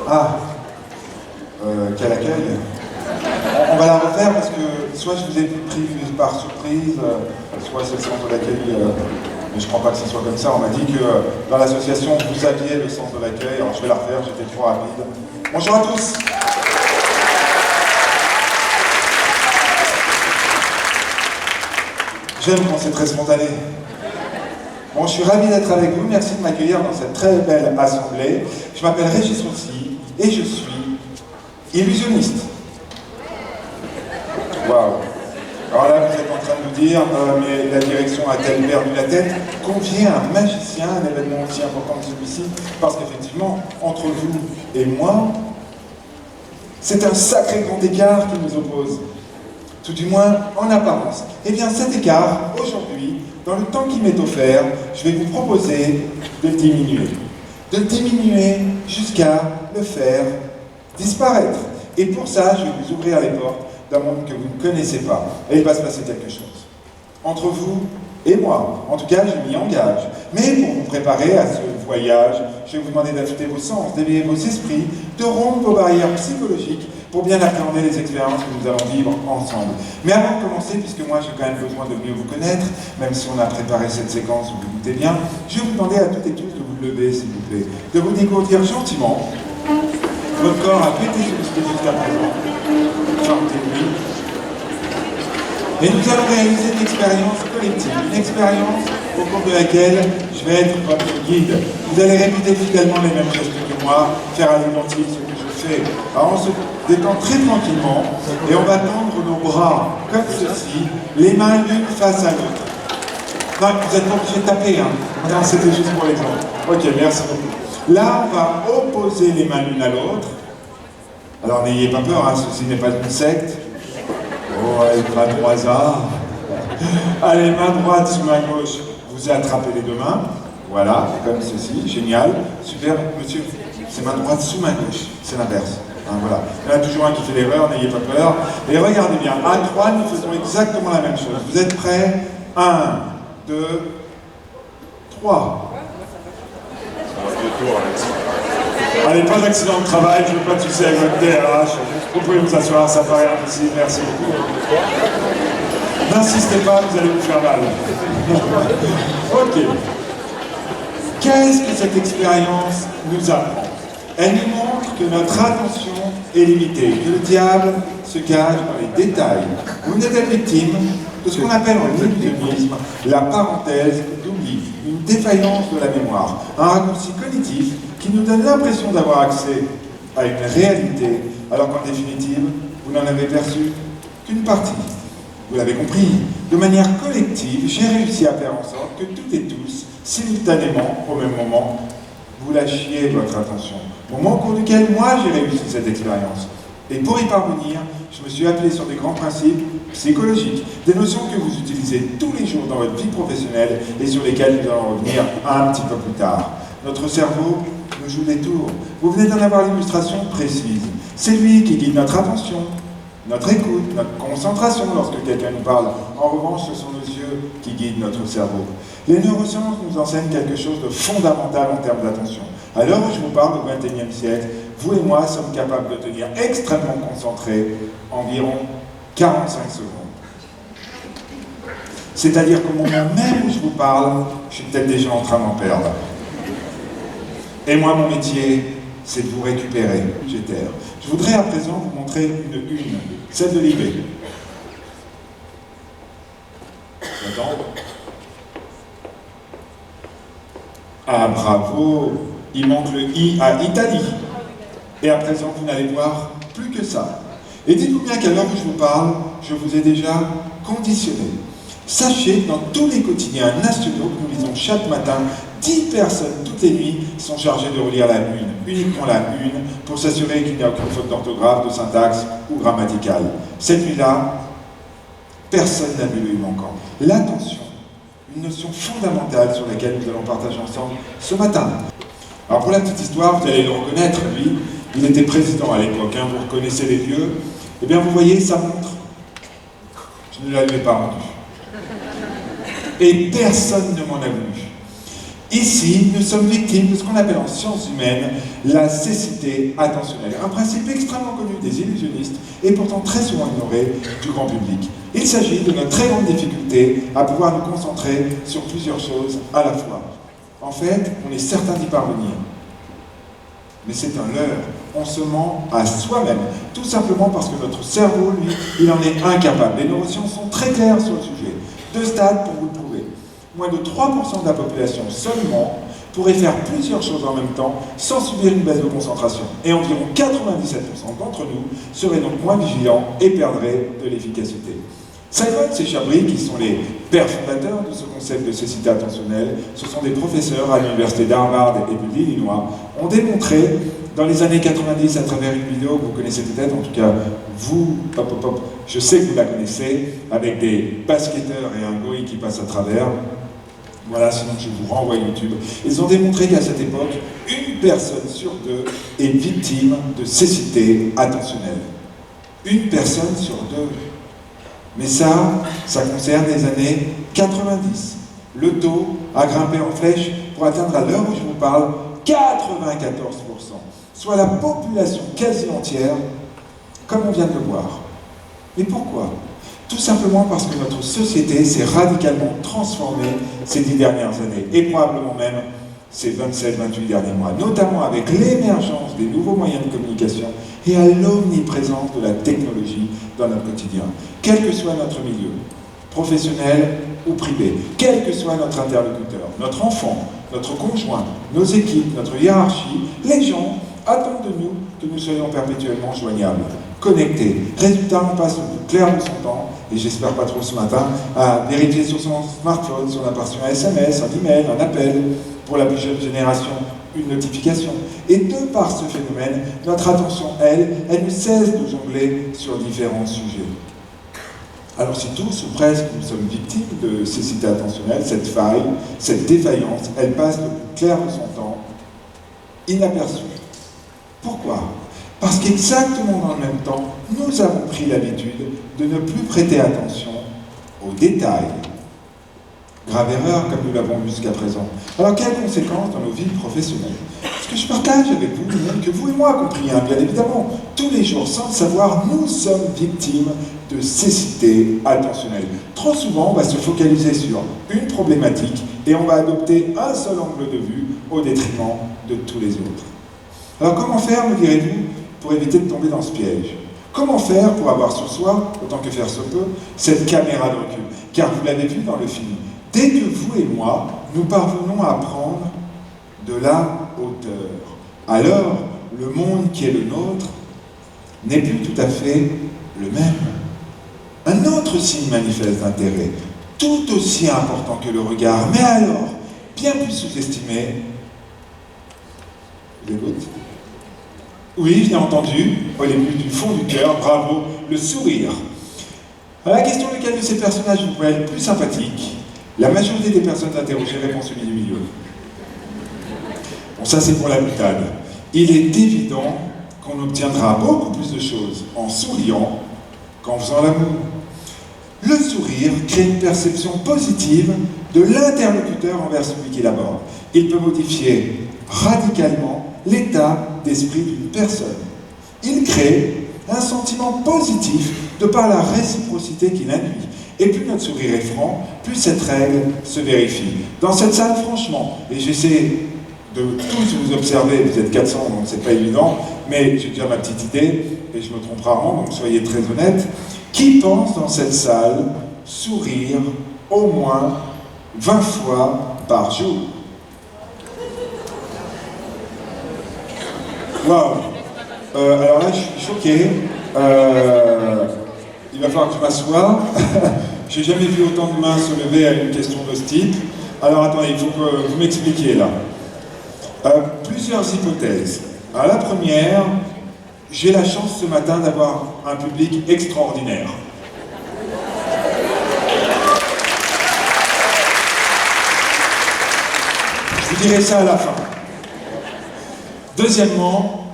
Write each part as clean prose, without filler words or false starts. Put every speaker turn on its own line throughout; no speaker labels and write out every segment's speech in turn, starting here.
Ah, quel accueil. On va la refaire parce que soit je vous ai pris par surprise, soit c'est le centre d'accueil, mais je ne crois pas que ce soit comme ça. On m'a dit que dans l'association, vous aviez le centre d'accueil, alors je vais la refaire, j'étais trop rapide. Bonjour à tous. J'aime quand c'est très spontané. Bon, je suis ravi d'être avec vous, merci de m'accueillir dans cette très belle assemblée. Je m'appelle Régis Roussy et je suis illusionniste. Waouh! Alors là, vous êtes en train de nous dire, mais la direction a-t-elle perdu la tête? Convier un magicien à un événement aussi important que celui-ci, parce qu'effectivement, entre vous et moi, c'est un sacré grand écart qui nous oppose. Tout du moins en apparence. Eh bien cet écart, aujourd'hui, dans le temps qui m'est offert, je vais vous proposer de le diminuer. De le diminuer jusqu'à le faire disparaître. Et pour ça, je vais vous ouvrir les portes d'un monde que vous ne connaissez pas. Et il va se passer quelque chose. Entre vous et moi. En tout cas, je m'y engage. Mais pour vous préparer à ce voyage, je vais vous demander d'affûter vos sens, d'éveiller vos esprits, de rompre vos barrières psychologiques pour bien appréhender les expériences que nous allons vivre ensemble. Mais avant de commencer, puisque moi j'ai quand même besoin de mieux vous connaître, même si on a préparé cette séquence, vous vous doutez bien, je vais vous demander à toutes et tous de vous lever, s'il vous plaît, de vous dégourdir gentiment. Votre corps a pété ce que c'était jusqu'à présent. Chantez-lui. Et nous allons réaliser une expérience collective, une expérience au cours de laquelle je vais être votre guide. Vous allez répéter fidèlement les mêmes gestes que moi, faire à l'identique ce que je fais. Alors on se détend très tranquillement et on va tendre nos bras comme ceci, les mains l'une face à l'autre. Non, vous n'êtes pas obligé de taper, hein. Non, c'était juste pour l'exemple. Ok, merci beaucoup. Là, on va opposer les mains l'une à l'autre. Alors n'ayez pas peur, hein, ceci n'est pas une secte. Oh, allez, main droite. Allez, main droite sur main gauche. Vous attrapez les deux mains. Voilà, comme ceci. Génial. Super, monsieur. C'est main droite sous main gauche. C'est l'inverse. Hein, voilà. Il y en a toujours un qui fait l'erreur, n'ayez pas peur. Et regardez bien. À 3, nous faisons exactement la même chose. Vous êtes prêts? 1, 2, 3. Allez, pas d'accident de travail, je ne veux pas de soucis avec votre DRH. Vous pouvez vous asseoir, ça paraît impossible, merci beaucoup. N'insistez pas, vous allez vous faire mal. Ok. Qu'est-ce que cette expérience nous apprend? Elle nous montre que notre attention est limitée, que le diable se cache dans les détails. Vous n'êtes pas victime de ce qu'on appelle en illusionnisme la parenthèse d'oubli, une défaillance de la mémoire, un raccourci cognitif qui nous donne l'impression d'avoir accès à une réalité, alors qu'en définitive, vous n'en avez perçu qu'une partie. Vous l'avez compris, de manière collective, j'ai réussi à faire en sorte que toutes et tous, simultanément, au même moment, vous lâchiez votre attention. Moment au cours duquel, moi, j'ai réussi cette expérience. Et pour y parvenir, je me suis appuyé sur des grands principes psychologiques, des notions que vous utilisez tous les jours dans votre vie professionnelle et sur lesquelles nous allons revenir un petit peu plus tard. Notre cerveau nous joue des tours. Vous venez d'en avoir l'illustration précise. C'est lui qui guide notre attention, notre écoute, notre concentration lorsque quelqu'un nous parle. En revanche, ce sont nos yeux qui guident notre cerveau. Les neurosciences nous enseignent quelque chose de fondamental en termes d'attention. À l'heure où je vous parle, au XXIe siècle, vous et moi sommes capables de tenir extrêmement concentrés environ 45 secondes. C'est-à-dire qu'au moment même où je vous parle, je suis peut-être déjà en train d'en perdre. Et moi, mon métier, c'est de vous récupérer. J'éterre. Je voudrais à présent vous montrer une, celle de l'IB. J'attends. Ah, bravo! Il manque le I à Italie. Et à présent, vous n'allez voir plus que ça. Et dites-vous bien qu'à l'heure où je vous parle, je vous ai déjà conditionné. Sachez que dans tous les quotidiens nationaux que nous lisons chaque matin, 10 personnes toutes les nuits sont chargées de relire la une, uniquement la une, pour s'assurer qu'il n'y a aucune faute d'orthographe, de syntaxe ou grammaticale. Cette nuit-là, personne n'a vu le I manquant. L'attention, une notion fondamentale sur laquelle nous allons partager ensemble ce matin. Alors pour la petite histoire, vous allez le reconnaître, lui, il était président à l'époque, hein, vous reconnaissez les vieux. Eh bien vous voyez, sa montre, je ne la lui ai pas rendue. Et personne ne m'en a voulu. Ici, nous sommes victimes de ce qu'on appelle en sciences humaines la cécité attentionnelle, un principe extrêmement connu des illusionnistes et pourtant très souvent ignoré du grand public. Il s'agit de notre très grande difficulté à pouvoir nous concentrer sur plusieurs choses à la fois. En fait, on est certain d'y parvenir, mais c'est un leurre. On se ment à soi-même, tout simplement parce que notre cerveau, lui, il en est incapable. Les neurosciences sont très claires sur le sujet. 2 stades pour vous le prouver. Moins de 3% de la population seulement pourrait faire plusieurs choses en même temps sans subir une baisse de concentration. Et environ 97% d'entre nous seraient donc moins vigilants et perdraient de l'efficacité. Simon et Chabry, qui sont les pères fondateurs de ce concept de cécité attentionnelle, ce sont des professeurs à l'université d'Harvard et de l'Illinois, ont démontré dans les années 90 à travers une vidéo que vous connaissez peut-être, en tout cas vous, je sais que vous la connaissez, avec des basketteurs et un goy qui passe à travers. Voilà, sinon je vous renvoie YouTube. Ils ont démontré qu'à cette époque, une personne sur 2 est victime de cécité attentionnelle. Une personne sur 2. Mais ça concerne les années 90. Le taux a grimpé en flèche pour atteindre à l'heure où je vous parle 94%, soit la population quasi entière, comme on vient de le voir. Mais pourquoi ? Tout simplement parce que notre société s'est radicalement transformée ces 10 dernières années, et probablement même ces 27-28 derniers mois, notamment avec l'émergence des nouveaux moyens de communication et à l'omniprésence de la technologie dans notre quotidien. Quel que soit notre milieu, professionnel ou privé, quel que soit notre interlocuteur, notre enfant, notre conjoint, nos équipes, notre hiérarchie, les gens attendent de nous que nous soyons perpétuellement joignables, connectés. Résultat, on passe le plus clair de son temps, et j'espère pas trop ce matin, à vérifier sur son smartphone si on a reçu un SMS, un email, un appel, pour la plus jeune génération, une notification. Et de par ce phénomène, notre attention, elle ne cesse de jongler sur différents sujets. Alors si tous ou presque nous sommes victimes de cécité attentionnelle, cette faille, cette défaillance, elle passe le plus clair de son temps, inaperçue. Pourquoi ? Parce qu'exactement dans le même temps, nous avons pris l'habitude de ne plus prêter attention aux détails. Grave erreur, comme nous l'avons vu jusqu'à présent. Alors, quelles conséquences dans nos vies professionnelles ? Ce que je partage avec vous, que vous et moi compris, bien évidemment, tous les jours, sans le savoir, nous sommes victimes de cécité attentionnelle. Trop souvent, on va se focaliser sur une problématique et on va adopter un seul angle de vue au détriment de tous les autres. Alors, comment faire, me direz-vous, pour éviter de tomber dans ce piège ? Comment faire pour avoir sur soi, autant que faire se peut, cette caméra de recul ? Car vous l'avez vu dans le film, dès que vous et moi, nous parvenons à prendre de la hauteur, alors le monde qui est le nôtre n'est plus tout à fait le même. Un autre signe manifeste d'intérêt, tout aussi important que le regard, mais alors bien plus sous-estimé. Vous écoutez ? Oui, je l'ai entendu, elle est venue du fond du cœur, bravo, le sourire. À la question de lequel de ces personnages vous pouvez être le plus sympathique, la majorité des personnes interrogées répond celui du milieu. Bon, ça c'est pour la boutade. Il est évident qu'on obtiendra beaucoup plus de choses en souriant qu'en faisant l'amour. Le sourire crée une perception positive de l'interlocuteur envers celui qui l'aborde. Il peut modifier radicalement l'état d'esprit d'une personne. Il crée un sentiment positif de par la réciprocité qui l'induit. Et plus notre sourire est franc, plus cette règle se vérifie. Dans cette salle, franchement, et j'essaie de tous vous observer, vous êtes 400, donc c'est pas évident, mais j'ai déjà ma petite idée, et je me trompe rarement, donc soyez très honnêtes. Qui pense dans cette salle sourire au moins 20 fois par jour? Waouh! Alors là, je suis choqué. Il va falloir que je m'assoie. J'ai jamais vu autant de mains se lever à une question de ce type. Alors attendez, il faut que vous m'expliquiez là. Plusieurs hypothèses. Alors, la première, j'ai la chance ce matin d'avoir un public extraordinaire. Je vous dirai ça à la fin. Deuxièmement,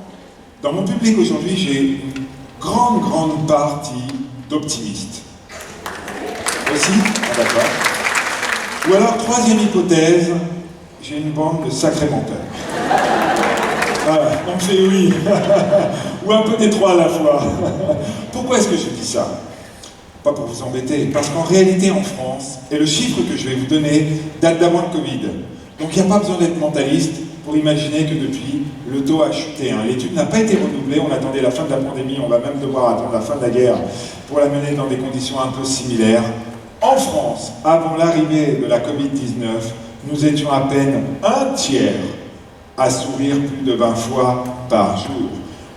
dans mon public aujourd'hui, j'ai une grande partie d'optimistes. Aussi? Ah, d'accord. Ou alors, troisième hypothèse, j'ai une bande de sacrés menteurs. Voilà, on me fait oui. Ou un peu des trois à la fois. Pourquoi est-ce que je dis ça? Pas pour vous embêter, parce qu'en réalité en France, et le chiffre que je vais vous donner date d'avant le Covid. Donc il n'y a pas besoin d'être mentaliste pour imaginer que depuis, le taux a chuté. L'étude n'a pas été renouvelée, on attendait la fin de la pandémie, on va même devoir attendre la fin de la guerre pour la mener dans des conditions un peu similaires. En France, avant l'arrivée de la Covid-19, nous étions à peine un tiers à sourire plus de 20 fois par jour.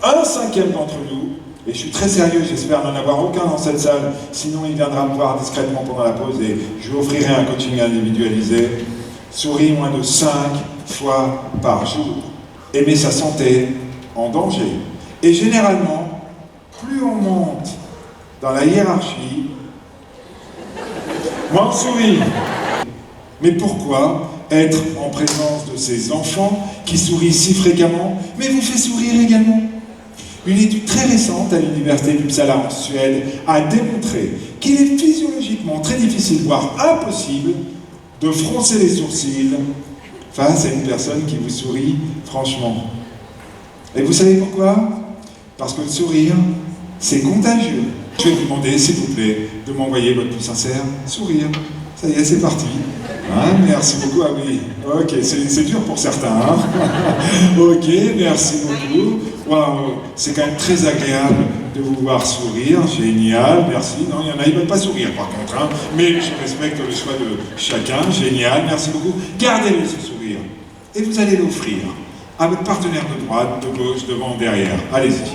Un cinquième d'entre nous, et je suis très sérieux, j'espère n'en avoir aucun dans cette salle, sinon il viendra me voir discrètement pendant la pause et je lui offrirai un coaching individualisé, sourit moins de 5 fois par jour et met sa santé en danger. Et généralement, plus on monte dans la hiérarchie, moins on sourit. Mais pourquoi être en présence de ces enfants qui sourient si fréquemment, mais vous fait sourire également? Une étude très récente à l'université d'Uppsala en Suède a démontré qu'il est physiologiquement très difficile, voire impossible, de froncer les sourcils face à une personne qui vous sourit franchement. Et vous savez pourquoi? Parce que le sourire, c'est contagieux. Je vais vous demander, s'il vous plaît, de m'envoyer votre plus sincère sourire. Ça y est, c'est parti. Hein, merci beaucoup. Ah oui, ok, c'est dur pour certains. Hein. Ok, merci beaucoup. Waouh, c'est quand même très agréable de vous voir sourire. Génial, merci. Non, il y en a, ils ne veulent pas sourire par contre. Hein. Mais je respecte le choix de chacun. Génial, merci beaucoup. Gardez-le ce sourire. Et vous allez l'offrir à votre partenaire de droite, de gauche, devant, derrière. Allez-y.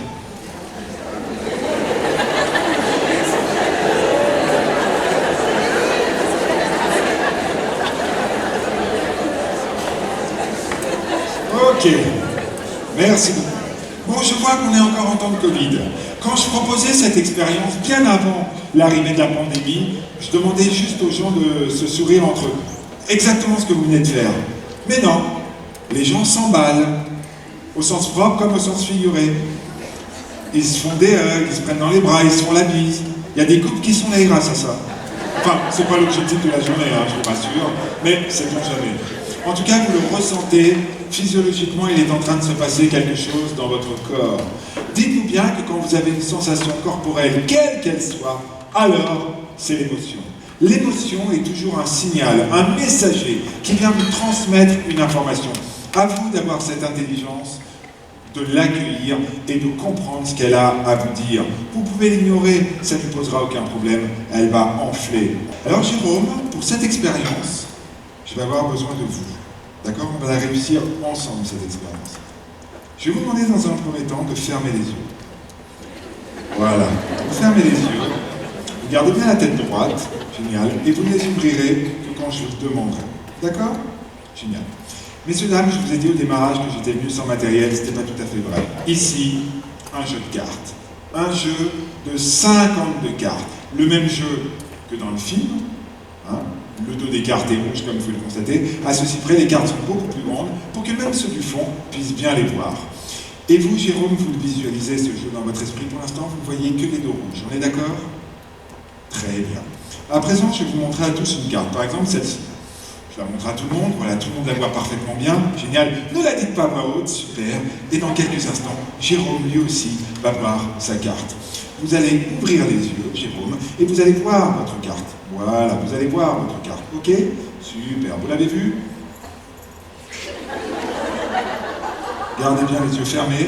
Ok, merci beaucoup. Bon, je vois qu'on est encore en temps de Covid. Quand je proposais cette expérience, bien avant l'arrivée de la pandémie, je demandais juste aux gens de se sourire entre eux. Exactement ce que vous venez de faire. Mais non, les gens s'emballent, au sens propre comme au sens figuré. Ils se font des hugs, ils se prennent dans les bras, ils se font la bise. Il y a des couples qui sont nés grâce à ça. Enfin, c'est pas l'objectif de la journée, hein, je vous rassure, mais c'est pour jamais. En tout cas, vous le ressentez, physiologiquement, il est en train de se passer quelque chose dans votre corps. Dites-vous bien que quand vous avez une sensation corporelle, quelle qu'elle soit, alors c'est l'émotion. L'émotion est toujours un signal, un messager qui vient vous transmettre une information. À vous d'avoir cette intelligence, de l'accueillir et de comprendre ce qu'elle a à vous dire. Vous pouvez l'ignorer, ça ne lui posera aucun problème, elle va enfler. Alors Jérôme, pour cette expérience, je vais avoir besoin de vous. D'accord? On va la réussir ensemble, cette expérience. Je vais vous demander dans un premier temps de fermer les yeux. Voilà. Vous fermez les yeux, vous gardez bien la tête droite, génial, et vous ne les ouvrirez que quand je vous le demanderai. D'accord? Génial. Messieurs, dames, je vous ai dit au démarrage que j'étais venu sans matériel, c'était pas tout à fait vrai. Ici, un jeu de cartes. Un jeu de 52 cartes. Le même jeu que dans le film. Hein. Le dos des cartes est rouge, comme vous pouvez le constater. À ceci près, les cartes sont beaucoup plus grandes pour que même ceux du fond puissent bien les voir. Et vous, Jérôme, vous le visualisez, ce jeu dans votre esprit. Pour l'instant, vous ne voyez que les dos rouges. On est d'accord? Très bien. À présent, je vais vous montrer à tous une carte. Par exemple, celle-ci. Je la montre à tout le monde. Voilà, tout le monde la voit parfaitement bien. Génial. Ne la dites pas à voix haute. Super. Et dans quelques instants, Jérôme, lui aussi, va voir sa carte. Vous allez ouvrir les yeux, Jérôme, et vous allez voir votre carte. Voilà, vous allez voir votre carte. Ok? Super. Vous l'avez vu? Gardez bien les yeux fermés.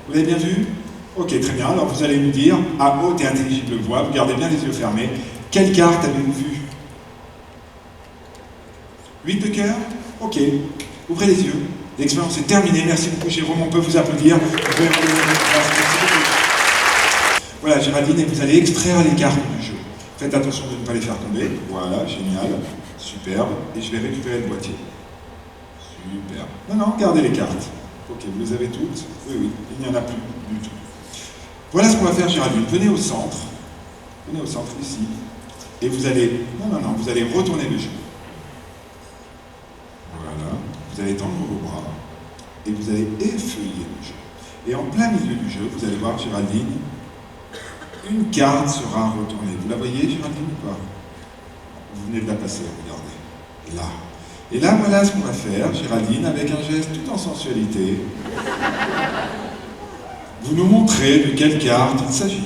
Vous l'avez bien vu? Ok, très bien. Alors vous allez nous dire, à haute et intelligible voix, vous gardez bien les yeux fermés, quelle carte avez-vous vue? 8 de cœur? Ok. Ouvrez les yeux. L'expérience est terminée. Merci beaucoup, Jérôme. On peut vous applaudir. Voilà, Géraldine, et vous allez extraire les cartes du jeu. Faites attention de ne pas les faire tomber. Voilà, génial. Superbe. Et je vais récupérer le boîtier. Superbe. Non, gardez les cartes. Ok, vous les avez toutes? Oui, il n'y en a plus du tout. Voilà ce qu'on va faire, Géraldine. Venez au centre. Venez au centre, ici. Et vous allez... Non, vous allez retourner le jeu. Voilà. Vous allez tendre vos bras. Et vous allez effeuiller le jeu. Et en plein milieu du jeu, vous allez voir, Géraldine, une carte sera retournée. Vous la voyez, Géraldine, ou pas? Vous venez de la passer, regardez. Là. Et là, voilà ce qu'on va faire, Géraldine, avec un geste tout en sensualité. Vous nous montrez de quelle carte il s'agit.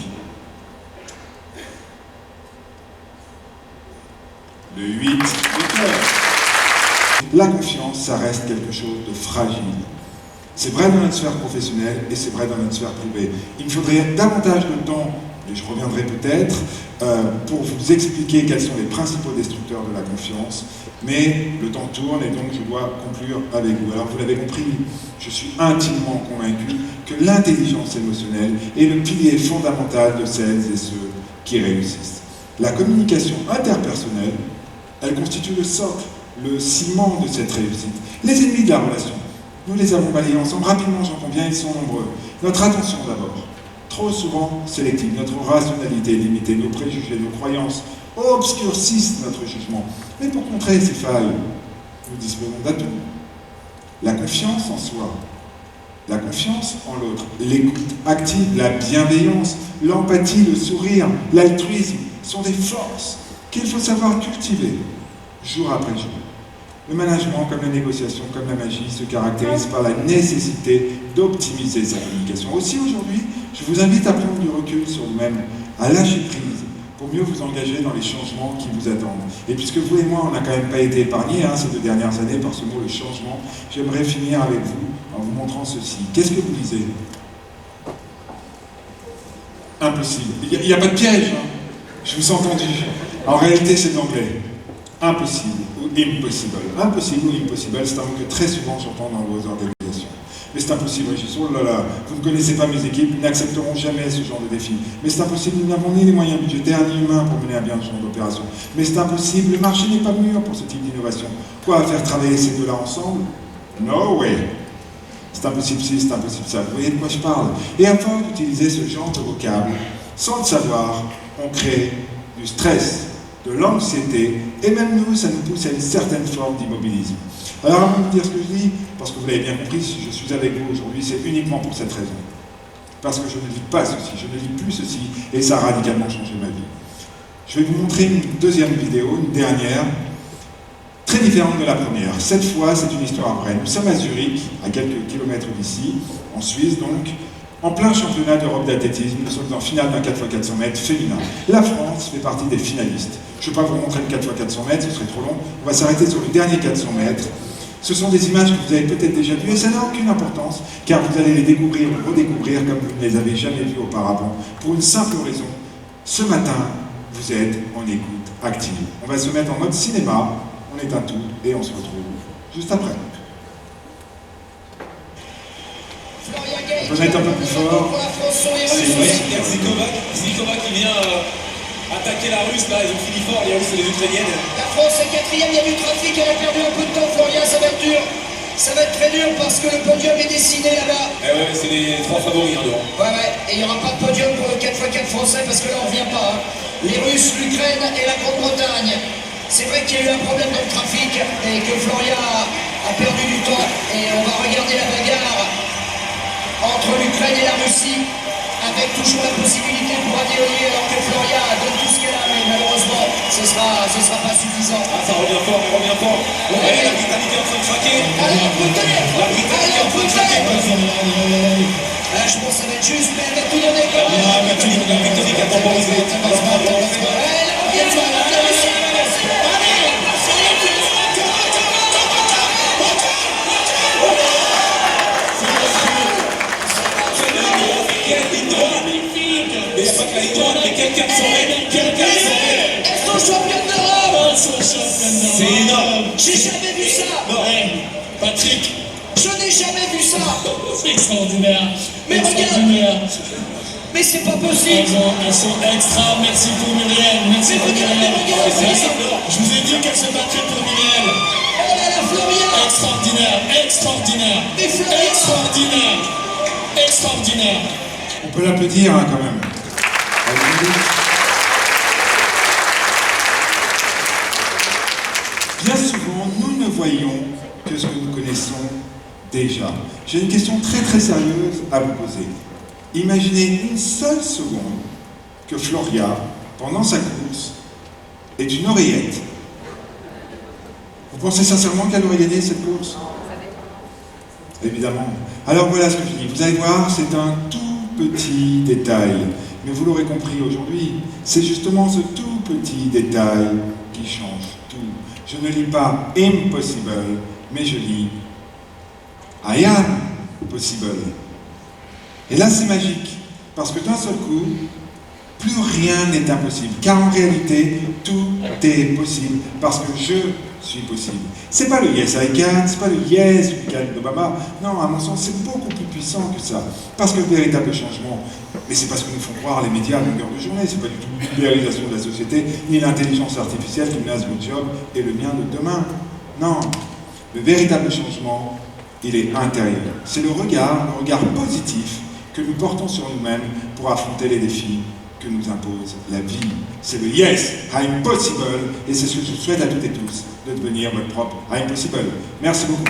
Le 8 de cœur. La confiance, ça reste quelque chose de fragile. C'est vrai dans notre sphère professionnelle et c'est vrai dans notre sphère privée. Il me faudrait davantage de temps, et je reviendrai peut-être, pour vous expliquer quels sont les principaux destructeurs de la confiance, mais le temps tourne et donc je dois conclure avec vous. Alors vous l'avez compris, je suis intimement convaincu que l'intelligence émotionnelle est le pilier fondamental de celles et ceux qui réussissent. La communication interpersonnelle, elle constitue le socle, le ciment de cette réussite. Les ennemis de la relation, nous les avons balayés ensemble, rapidement j'en conviens, ils sont nombreux. Notre attention d'abord, trop souvent sélective, notre rationalité limitée, nos préjugés, nos croyances obscurcissent notre jugement. Mais pour contrer ces failles, nous disposons d'atouts. La confiance en soi, la confiance en l'autre, l'écoute active, la bienveillance, l'empathie, le sourire, l'altruisme sont des forces qu'il faut savoir cultiver jour après jour. Le management, comme la négociation, comme la magie, se caractérise par la nécessité d'optimiser sa communication. Aussi aujourd'hui, je vous invite à prendre du recul sur vous-même, à lâcher prise, pour mieux vous engager dans les changements qui vous attendent. Et puisque vous et moi, on n'a quand même pas été épargnés ces 2 dernières années par ce mot, le changement, j'aimerais finir avec vous en vous montrant ceci. Qu'est-ce que vous lisez? Impossible. Il n'y a pas de piège, hein. Je vous ai entendu. En réalité, c'est de l'anglais. Impossible ou impossible. Impossible ou impossible, c'est un mot que très souvent j'entends dans vos organisations. Mais c'est impossible, Régis. Oh là là, vous ne connaissez pas mes équipes, ils n'accepteront jamais ce genre de défi. Mais c'est impossible, nous n'avons ni les moyens budgétaires ni humains pour mener à bien ce genre d'opération. Mais c'est impossible, le marché n'est pas mûr pour ce type d'innovation. Quoi, faire travailler ces deux-là ensemble? No way. C'est impossible ci, c'est impossible ça. Vous voyez de quoi je parle? Et à force d'utiliser ce genre de vocable, sans le savoir, on crée du stress, de l'anxiété, et même nous, ça nous pousse à une certaine forme d'immobilisme. Alors avant de dire ce que je dis, parce que vous l'avez bien compris, si je suis avec vous aujourd'hui, c'est uniquement pour cette raison. Parce que je ne lis pas ceci, je ne lis plus ceci, et ça a radicalement changé ma vie. Je vais vous montrer une deuxième vidéo, une dernière, très différente de la première. Cette fois, c'est une histoire vraie. Nous sommes à Zurich, à quelques kilomètres d'ici, en Suisse donc, en plein championnat d'Europe d'athlétisme. Nous sommes en finale d'un 4x400 mètres féminin. La France fait partie des finalistes. Je ne vais pas vous montrer le 4x400 mètres, ce serait trop long. On va s'arrêter sur le dernier 400 mètres. Ce sont des images que vous avez peut-être déjà vues, et ça n'a aucune importance, car vous allez les découvrir ou redécouvrir comme vous ne les avez jamais vues auparavant. Pour une simple raison, ce matin, vous êtes en écoute active. On va se mettre en mode cinéma, on éteint tout, et on se retrouve juste après. On peut mettre un peu plus fort. C'est
Zikova qui vient attaquer la Russe, là, ils ont fini fort, les Russes et les Ukrainiennes.
La France est 4e, il y a du trafic, elle a perdu un peu de temps, Florian, ça va être dur. Ça va être très dur parce que le podium est dessiné là-bas.
Eh ouais, c'est les 3 favoris, hein, dehors.
Ouais, et il n'y aura pas de podium pour le 4x4 français parce que là on ne revient pas. Les Russes, l'Ukraine et la Grande-Bretagne. C'est vrai qu'il y a eu un problème dans le trafic et que Florian a perdu du temps. Et on va regarder la bagarre entre l'Ukraine et la Russie, avec toujours la possibilité pour Adéoyer, alors que Floria donne tout ce qu'elle a, mais malheureusement, ce sera pas suffisant.
Ah, ça revient fort, ça revient fort. Ouais, la Britannique est en train de craquer.
Allez, peut-être.
La Britannique est en train de craquer.
Je pense que ça va être juste, mais elle va tout donner quand même.
La Britannique a temporisé.
Elle revient, la Russie.
Mais il n'y a pas que la ligne droite, mais quel 400 mètres, quel 400 mètres.
Elles sont championnes d'Europe.
C'est énorme.
J'ai jamais vu ça.
Non, Patrick.
Je n'ai jamais vu ça.
C'est extraordinaire.
Mais
extraordinaire.
Mais c'est pas possible.
Elles sont extra. Merci pour Muriel. Merci pour Muriel. Je vous ai dit qu'elles se battaient pour Muriel.
Oh là là, Florian.
Extraordinaire. Extraordinaire.
Mais Florian.
Extraordinaire. Extraordinaire.
On peut l'applaudir quand même. Bien souvent, nous ne voyons que ce que nous connaissons déjà. J'ai une question très très sérieuse à vous poser. Imaginez une seule seconde que Floria, pendant sa course, est une oreillette. Vous Vous pensez sincèrement qu'elle aurait gagné cette course? Évidemment. Alors voilà ce que je dis. Vous allez voir, c'est un tout petit détail. Mais vous l'aurez compris aujourd'hui, c'est justement ce tout petit détail qui change tout. Je ne lis pas impossible, mais je lis I am possible. Et là, c'est magique, parce que d'un seul coup, plus rien n'est impossible, car en réalité, tout est possible, parce que je suis possible. C'est pas le yes I can, c'est pas le yes you can d'Obama. Non, à mon sens, c'est beaucoup plus puissant que ça. Parce que le véritable changement, mais c'est pas ce que nous font croire les médias à longueur de journée, c'est pas du tout l'ubérisation de la société, ni l'intelligence artificielle qui menace votre job et le mien de demain. Non, le véritable changement, il est intérieur. C'est le regard positif que nous portons sur nous-mêmes pour affronter les défis que nous impose la vie. C'est le yes, I'm possible, et c'est ce que je souhaite à toutes et tous, de devenir votre propre I'm possible. Merci beaucoup.